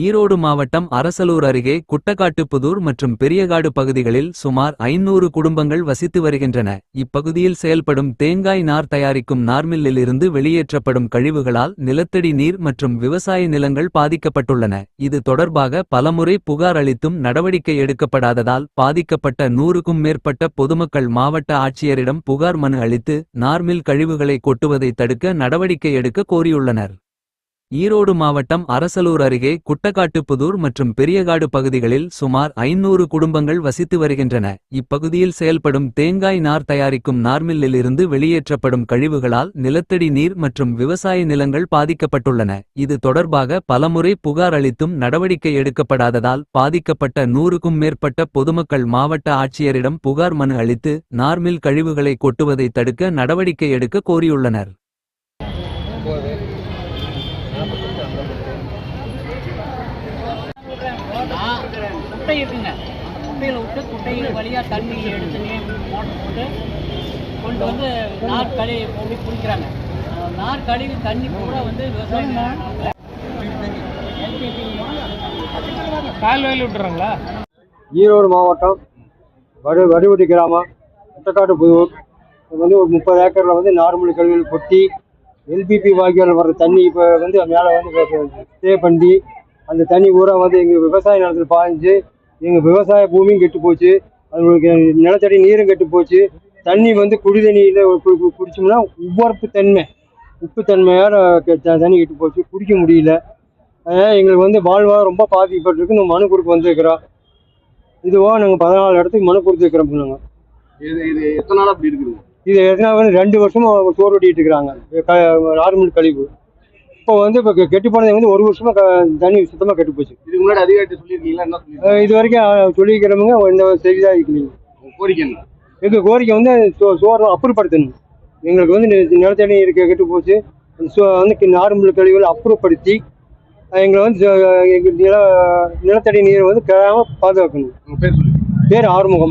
ஈரோடு மாவட்டம் அரசலூர் அருகே குட்டக்காட்டுப்புதூர் மற்றும் பெரியகாடு பகுதிகளில் சுமார் 500 குடும்பங்கள் வசித்து வருகின்றன. இப்பகுதியில் செயல்படும் தேங்காய் நார் தயாரிக்கும் நார்மில்லில் இருந்து வெளியேற்றப்படும் கழிவுகளால் நிலத்தடி நீர் மற்றும் விவசாய நிலங்கள் பாதிக்கப்பட்டுள்ளன. இது தொடர்பாக பலமுறை புகார் அளித்தும் நடவடிக்கை எடுக்கப்படாததால் பாதிக்கப்பட்ட 100க்கும் மேற்பட்ட பொதுமக்கள் மாவட்ட ஆட்சியரிடம் புகார் மனு அளித்து நார்மில் கழிவுகளை கொட்டுவதை தடுக்க நடவடிக்கை எடுக்க கோரியுள்ளனர். ஈரோடு மாவட்டம் அரசலூர் அருகே குட்டக்காட்டுப்புதூர் மற்றும் பெரியகாடு பகுதிகளில் சுமார் 500 குடும்பங்கள் வசித்து வருகின்றன. இப்பகுதியில் செயல்படும் தேங்காய் நார் தயாரிக்கும் நார்மில்லில் இருந்து வெளியேற்றப்படும் கழிவுகளால் நிலத்தடி நீர் மற்றும் விவசாய நிலங்கள் பாதிக்கப்பட்டுள்ளன. இது தொடர்பாக பலமுறை புகார் அளித்தும் நடவடிக்கை எடுக்கப்படாததால் பாதிக்கப்பட்ட 100க்கும் மேற்பட்ட பொதுமக்கள் மாவட்ட ஆட்சியரிடம் புகார் மனு அளித்து நார்மில் கழிவுகளை கொட்டுவதை தடுக்க நடவடிக்கை எடுக்க கோரியுள்ளனர். குட்டை இருக்குங்க, அந்த குட்டையில் விட்டு குட்டையில் வழியாக தண்ணி எடுத்து மோட்டர் போட்டு கொண்டு வந்து நார் கழுவி போட்டு குடிக்கிறாங்க. நார் கழுவி தண்ணி கூட வந்து விவசாயம் கால்வாயில் விட்டுறாங்களா? ஈரோடு மாவட்டம் வடுவட்டி கிராமம் குட்டக்காட்டுப்புதூர் வந்து ஒரு 30 ஏக்கரில் வந்து நார்மல் கழிவுகள் கொட்டி எல்பிபி வாய்க்கால் வர்ற தண்ணி இப்போ வந்து மேலே வந்து ஸ்டே பண்ணி அந்த தண்ணி பூரா வந்து எங்கள் விவசாய நிலத்தில் பாய்ஞ்சு எங்கள் விவசாய பூமியும் கெட்டு போச்சு. அதுங்களுக்கு நிலத்தடி நீரும் கெட்டு போச்சு. தண்ணி வந்து குடி தண்ணியில் குடிச்சோம்னா உப்பு தன்மையோட தண்ணி கெட்டு போச்சு, குடிக்க முடியல. அதனால் எங்களுக்கு வந்து வாழ்வாதாரம் ரொம்ப பாதிக்கப்பட்டிருக்கு. நம்ம மனு கொடுக்க வந்திருக்கிறோம். இதுவோ நாங்கள் 14 இடத்துக்கு மனு கொடுத்துருக்கிறோம். நாங்கள் இது எத்தனை நாள் அப்படி இருக்குது? இது எத்தனை வந்து 2 வருஷமாக சோறு ஓட்டிகிட்டு இருக்கிறாங்க நார்மல் கழிவு. இப்போ வந்து இப்போ கெட்டு போனது வந்து 1 வருஷமா தண்ணி சுத்தமாக கெட்டு போச்சு. இதுக்கு முன்னாடி அதிகாரிட்ட சொல்லியிருக்கீங்களா? என்ன சொல்லியிருக்கீங்க? இது வரைக்கும் சொல்லிக்கிறவங்க எந்த சரியாக இருக்கீங்க. கோரிக்கை என்ன? எங்கள் கோரிக்கை வந்து சோறு அப்புறப்படுத்தணும். எங்களுக்கு வந்து நிலத்தடி இருக்க கெட்டு போச்சு. வந்து நார்மல் கழிவுகளை அப்புறப்படுத்தி எங்களை வந்து எங்கள் நிலத்தடி நீரை வந்து கிடாமல் பாதுகாக்கணும். பேர் சொல்லுங்க. பேர் ஆறுமுகம்.